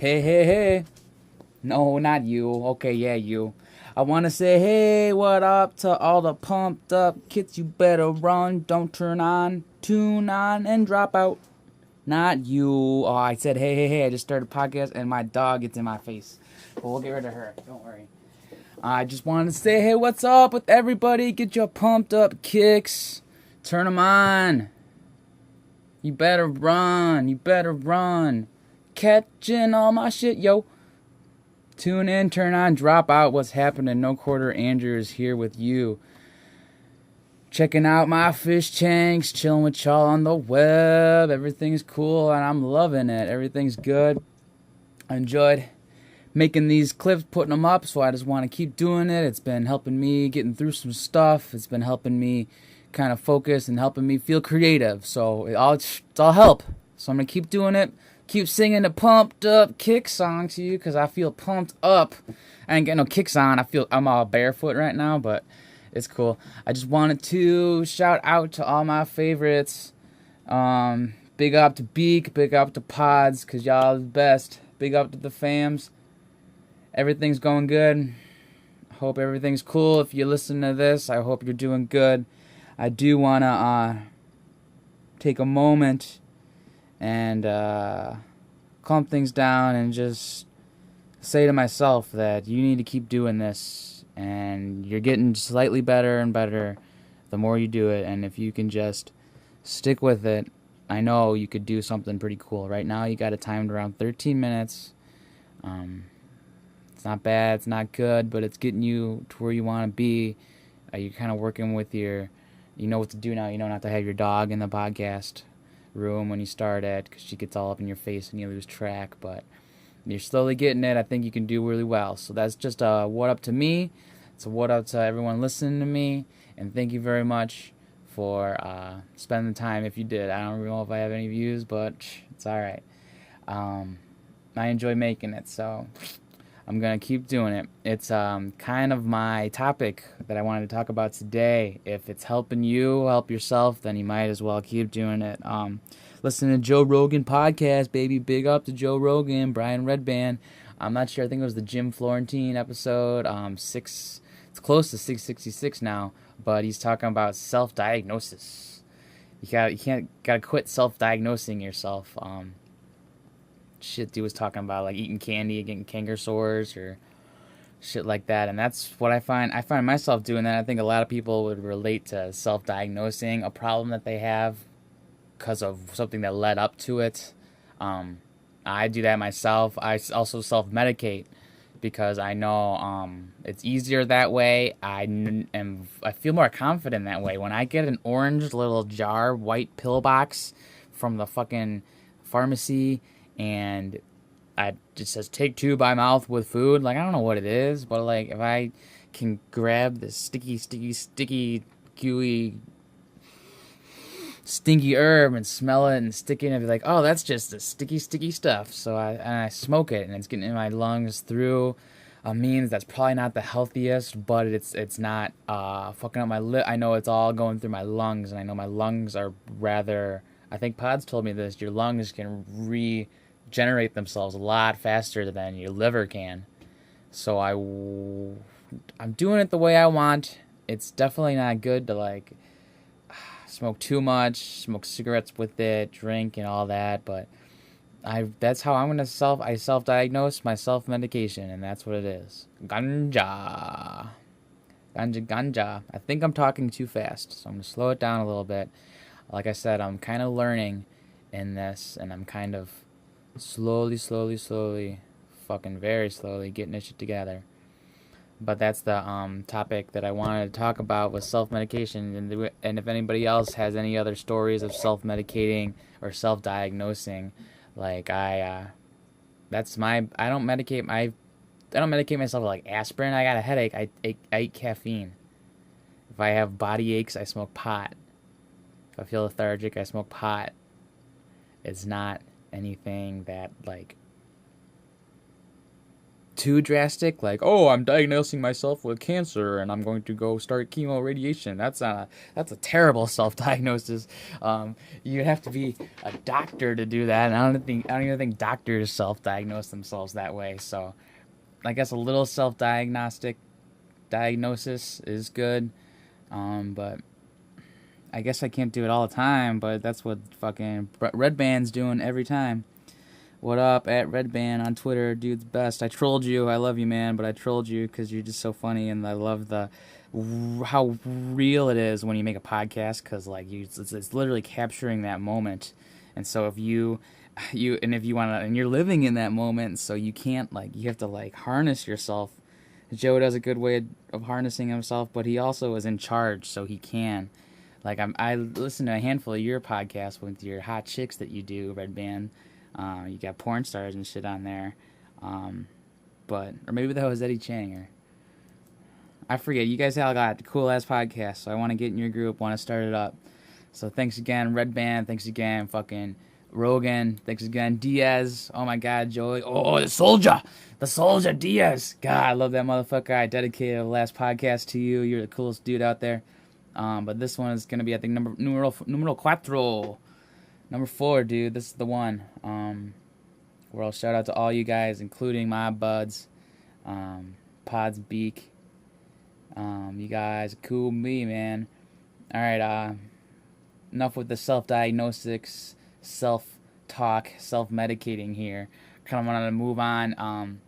Hey, hey, hey. No, not you. Okay, yeah, you. I want to say, hey, what up to all the pumped up kids? You better run, don't turn on, tune on, and drop out. Not you. Oh, I said, hey, hey, hey. I just started a podcast and my dog gets in my face. But we'll get rid of her. Don't worry. I just wanted to say, hey, what's up with everybody? Get your pumped up kicks. Turn them on. You better run. You better run. Catching all my shit, yo. Tune in, turn on, drop out. What's happening? No Quarter Andrew is here with you. Checking out my fish tanks, chilling with y'all on the web. Everything's cool and I'm loving it. Everything's good. I enjoyed making these clips, putting them up, so I just want to keep doing it. It's been helping me getting through some stuff. It's been helping me kind of focus and helping me feel creative. So it's all help. So I'm going to keep doing it. Keep singing the pumped up kick song to you because I feel pumped up. I ain't got no kicks on. I'm all barefoot right now, but it's cool. I just wanted to shout out to all my favorites. Big up to Beak, big up to Pods because y'all are the best. Big up to the fams. Everything's going good. I hope everything's cool. If you listen to this, I hope you're doing good. I do want to take a moment and calm things down and just say to myself that you need to keep doing this and you're getting slightly better and better the more you do it, and if you can just stick with it, I know you could do something pretty cool. Right now you got it timed around 13 minutes. It's not bad, it's not good, but it's getting you to where you want to be. You're kind of working with you know what to do now. You know not to have your dog in the podcast room when you start it because she gets all up in your face and you lose track, but you're slowly getting it. I think you can do really well. So that's just a what up to me. It's a what up to everyone listening to me, and thank you very much for spending the time if you did. I don't know if I have any views, but it's alright. I enjoy making it, so I'm going to keep doing it. It's kind of my topic that I wanted to talk about today. If it's helping you help yourself, then you might as well keep doing it. Listen to Joe Rogan podcast, baby. Big up to Joe Rogan, Brian Redband. I'm not sure. I think it was the Jim Florentine episode. It's close to 666 now, but he's talking about self-diagnosis. You gotta quit self-diagnosing yourself. Shit dude was talking about like eating candy and getting canker sores or shit like that, and that's what I find myself doing that. I think a lot of people would relate to self-diagnosing a problem that they have because of something that led up to it. I do that myself. I also self-medicate because I know it's easier that way. I feel more confident that way. When I get an orange little jar, white pill box from the fucking pharmacy, and it says take 2 by mouth with food. Like, I don't know what it is, but like if I can grab this sticky, gooey, stinky herb and smell it and stick it in and be like, oh, that's just the sticky stuff. So I smoke it and it's getting in my lungs through a means that's probably not the healthiest, but it's not fucking up my lip. I know it's all going through my lungs, and I know my lungs are rather, I think Pods told me this, your lungs can regenerate themselves a lot faster than your liver can. So I'm doing it the way I want. It's definitely not good to like smoke too much, smoke cigarettes with it, drink and all that, but that's how I'm gonna self-diagnose my self-medication, and that's what it is. Ganja. I think I'm talking too fast, so I'm gonna slow it down a little bit. Like I said, I'm kind of learning in this, and I'm kind of slowly, fucking very slowly getting this shit together. But that's the topic that I wanted to talk about was self-medication, and if anybody else has any other stories of self-medicating or self-diagnosing, like I don't medicate myself with like aspirin. I got a headache, I eat caffeine. If I have body aches, I smoke pot. If I feel lethargic, I smoke pot. It's not anything that like too drastic, like, oh, I'm diagnosing myself with cancer and I'm going to go start chemo radiation. That's a terrible self-diagnosis. You have to be a doctor to do that, and I don't even think doctors self-diagnose themselves that way. So I guess a little self-diagnostic diagnosis is good, but I guess I can't do it all the time. But that's what fucking Red Band's doing every time. What up, at Redband on Twitter, dude's best. I trolled you. I love you, man, but I trolled you because you're just so funny, and I love how real it is when you make a podcast, because like it's literally capturing that moment. And so if if you want to, and you're living in that moment, so you can't, like, you have to like harness yourself. Joe does a good way of harnessing himself, but he also is in charge, so he can. Like I listen to a handful of your podcasts with your hot chicks that you do, Red Band. You got porn stars and shit on there. Or maybe that was Eddie Chang, or I forget. You guys all got cool ass podcasts, so I want to get in your group, want to start it up. So thanks again, Red Band. Thanks again, fucking Rogan. Thanks again, Diaz. Oh my God, Joey. Oh, the soldier Diaz. God, I love that motherfucker. I dedicated the last podcast to you. You're the coolest dude out there. But this one is gonna be, I think, numero cuatro. Number 4, dude, this is the one. Where I'll shout out to all you guys, including my buds, Pod's Beak. You guys are cool with me, man. All right, enough with the self-diagnostics, self-talk, self-medicating here. Kind of wanted to move on.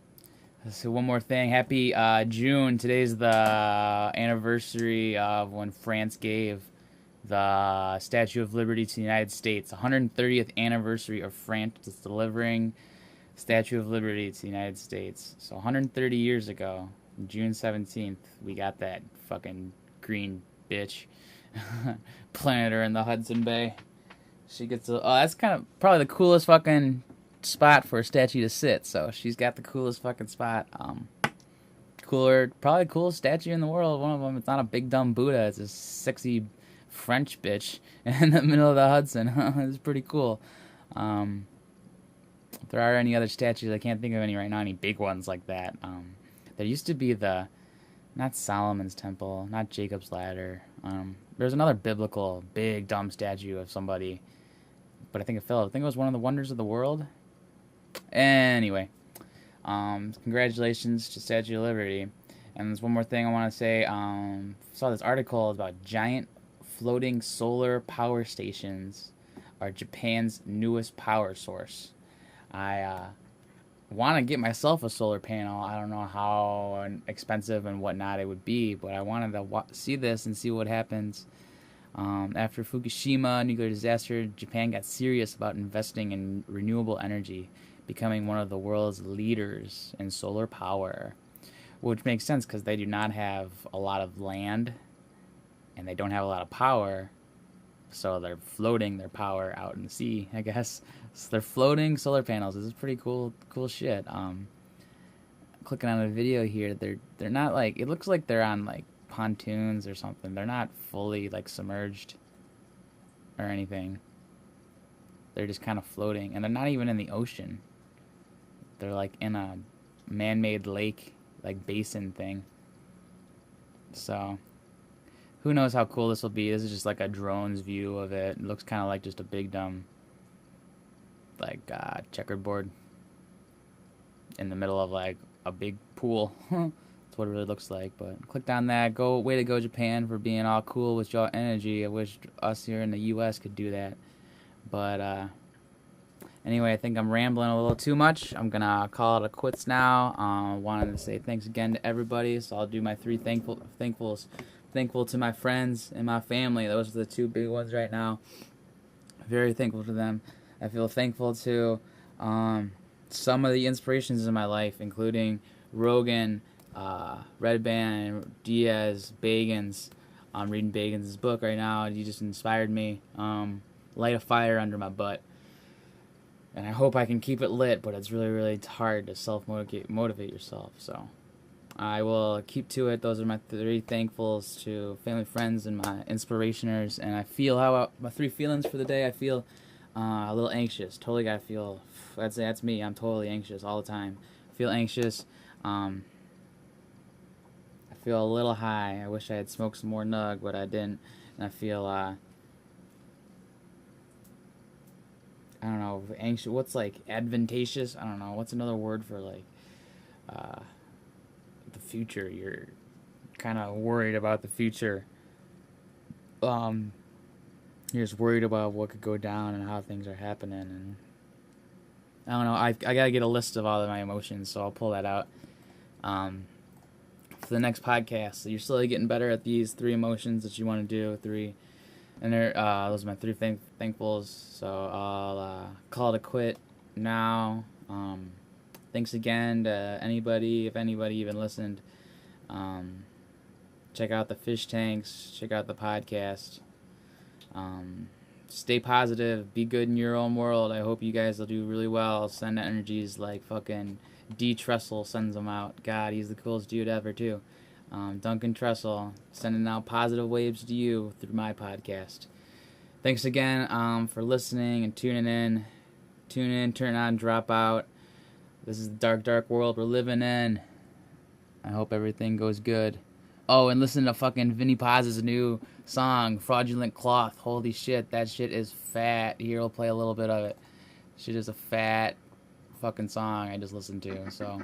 So one more thing. Happy June. Today's the anniversary of when France gave the Statue of Liberty to the United States. 130th anniversary of France delivering Statue of Liberty to the United States. So 130 years ago, June 17th, we got that fucking green bitch. Planted her in the Hudson Bay. She gets that's kind of probably the coolest fucking spot for a statue to sit. So she's got the coolest fucking spot. Probably coolest statue in the world. One of them, it's not a big dumb Buddha. It's a sexy French bitch in the middle of the Hudson. It's pretty cool. If there are any other statues, I can't think of any right now, any big ones like that. There used to be not Solomon's Temple, not Jacob's Ladder. There's another biblical big dumb statue of somebody, but I think it fell. I think it was one of the wonders of the world. Anyway, congratulations to Statue of Liberty. And there's one more thing I want to say. Saw this article about giant floating solar power stations are Japan's newest power source. I want to get myself a solar panel. I don't know how expensive and whatnot it would be, but I wanted to see this and see what happens. After Fukushima nuclear disaster, Japan got serious about investing in renewable energy, becoming one of the world's leaders in solar power, which makes sense because they do not have a lot of land and they don't have a lot of power, so they're floating their power out in the sea, I guess. So they're floating solar panels. This is pretty cool shit. Clicking on a video here, they're not like, it looks like they're on like pontoons or something. They're not fully like submerged or anything. They're just kind of floating, and they're not even in the ocean. They're like in a man-made lake, like basin thing. So who knows how cool this will be. This is just like a drone's view of it. It looks kind of like just a big dumb like checkerboard in the middle of like a big pool. That's what it really looks like. But clicked on that. Way to go, Japan, for being all cool with your energy. I wish us here in the U.S. could do that. But anyway, I think I'm rambling a little too much. I'm gonna call it a quits now. Wanted to say thanks again to everybody. So I'll do my 3 thankfuls. Thankful to my friends and my family. Those are the 2 big ones right now. Very thankful to them. I feel thankful to some of the inspirations in my life, including Rogan, Red Band, Diaz, Bagans. I'm reading Bagans' book right now. He just inspired me. Light a fire under my butt. And I hope I can keep it lit, but it's really, really hard to self-motivate yourself. So I will keep to it. Those are my 3 thankfuls to family, friends, and my inspirationers. And I feel my 3 feelings for the day. I feel a little anxious. Totally gotta feel. That's me. I'm totally anxious all the time. Feel anxious. I feel a little high. I wish I had smoked some more nug, but I didn't. And I feel, I don't know, anxious. What's like advantageous? I don't know. What's another word for like the future? You're kind of worried about the future. You're just worried about what could go down and how things are happening. And I don't know. I gotta get a list of all of my emotions, so I'll pull that out for the next podcast. So you're slowly getting better at these 3 emotions that you want to do. 3, and those are my 3 thankfuls. So I'll call it a quit now. Thanks again to anybody, if anybody even listened. Check out the fish tanks. Check out the podcast. Stay positive. Be good in your own world. I hope you guys will do really well. Send energies like fucking D. Tressel sends them out. God, he's the coolest dude ever, too. Duncan Tressel, sending out positive waves to you through my podcast. Thanks again for listening and tuning in. Tune in, turn on, drop out. This is the dark, dark world we're living in. I hope everything goes good. Oh, and listen to fucking Vinnie Paz's new song, Fraudulent Cloth. Holy shit, that shit is fat. Here, I'll play a little bit of it. Shit is a fat fucking song I just listened to, so...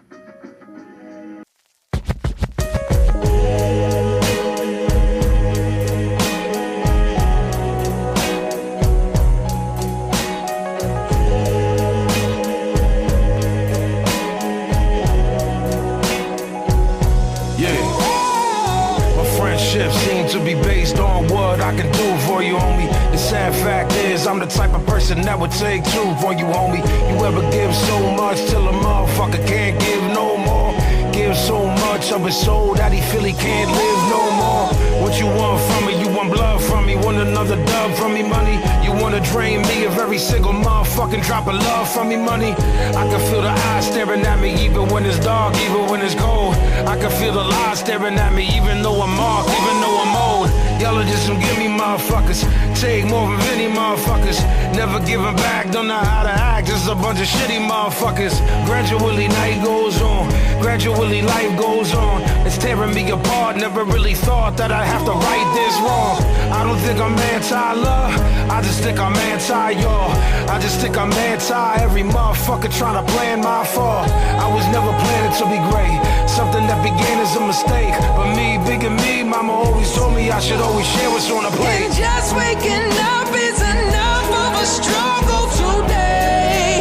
To be based on what I can do for you, homie. The sad fact is I'm the type of person that would take 2 for you, homie. You ever give so much till a motherfucker can't give no more? Give so much of his soul that he feel he can't live no more. What you want from me? You want blood from me? Want another dub from me, money? You wanna drain me of every single motherfucking drop of love from me, money? I can feel the eyes staring at me even when it's dark, even when it's cold. I can feel the lies staring at me even though I'm marked, even though I'm old. Y'all are just some gimme motherfuckers. Take more than any motherfuckers. Never giving back, don't know how to act. Just a bunch of shitty motherfuckers. Gradually night goes on. Gradually life goes on. It's tearing me apart. Never really thought that I'd have to right this wrong. I don't think I'm anti-love. I just think I'm anti-y'all. I just think I'm anti every motherfucker trying to plan my fall. I was never planning to be great. Something that began as a mistake. But me, big and me, mama always told me I should always share what's on the plate. And just waking up is enough of a struggle today.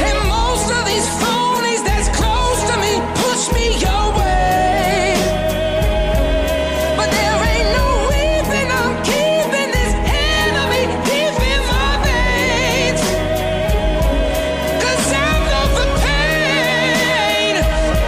And most of these phonies that's close to me push me away. But there ain't no reason I'm keeping this enemy deep in my veins. 'Cause I know the pain.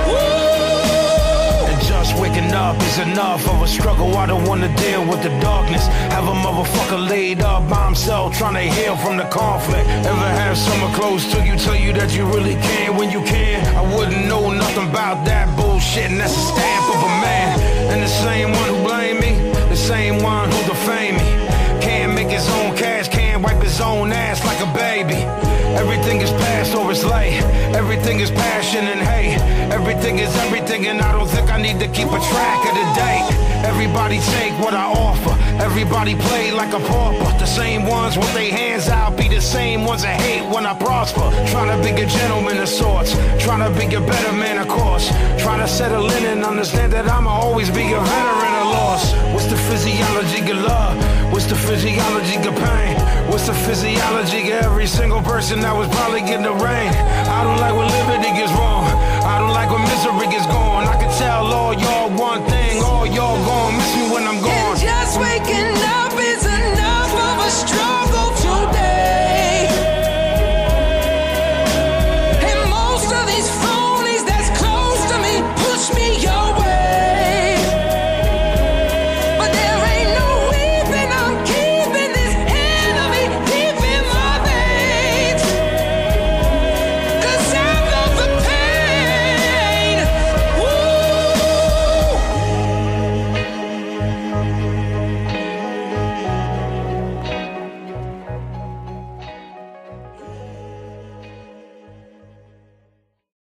Woo! And just waking up is enough of a struggle. I don't wanna deal with the darkness. Have a motherfucker laid up by himself trying to heal from the conflict. Ever have someone close to you tell you that you really can when you can? I wouldn't know nothing about that bullshit, and that's a stamp of a man. And the same one who blame me, the same one who defame me. Can't make his own cash, can't wipe his own ass like a baby. Everything is past or it's late. Everything is passion and hate. Everything is everything, and I don't think I need to keep a track of the date. Everybody take what I offer. Everybody play like a pauper. The same ones with their hands out be the same ones that hate when I prosper. Trying to be a gentleman of sorts. Trying to be a better man, of course. Trying to settle in and understand that I'ma always be a veteran of loss. What's the physiology of love? What's the physiology of pain? What's the physiology of every single person that was probably getting the rain? I don't like when liberty gets wrong. I don't like when misery gets gone. I can tell all y'all one thing, all y'all gon' miss me when I'm gone.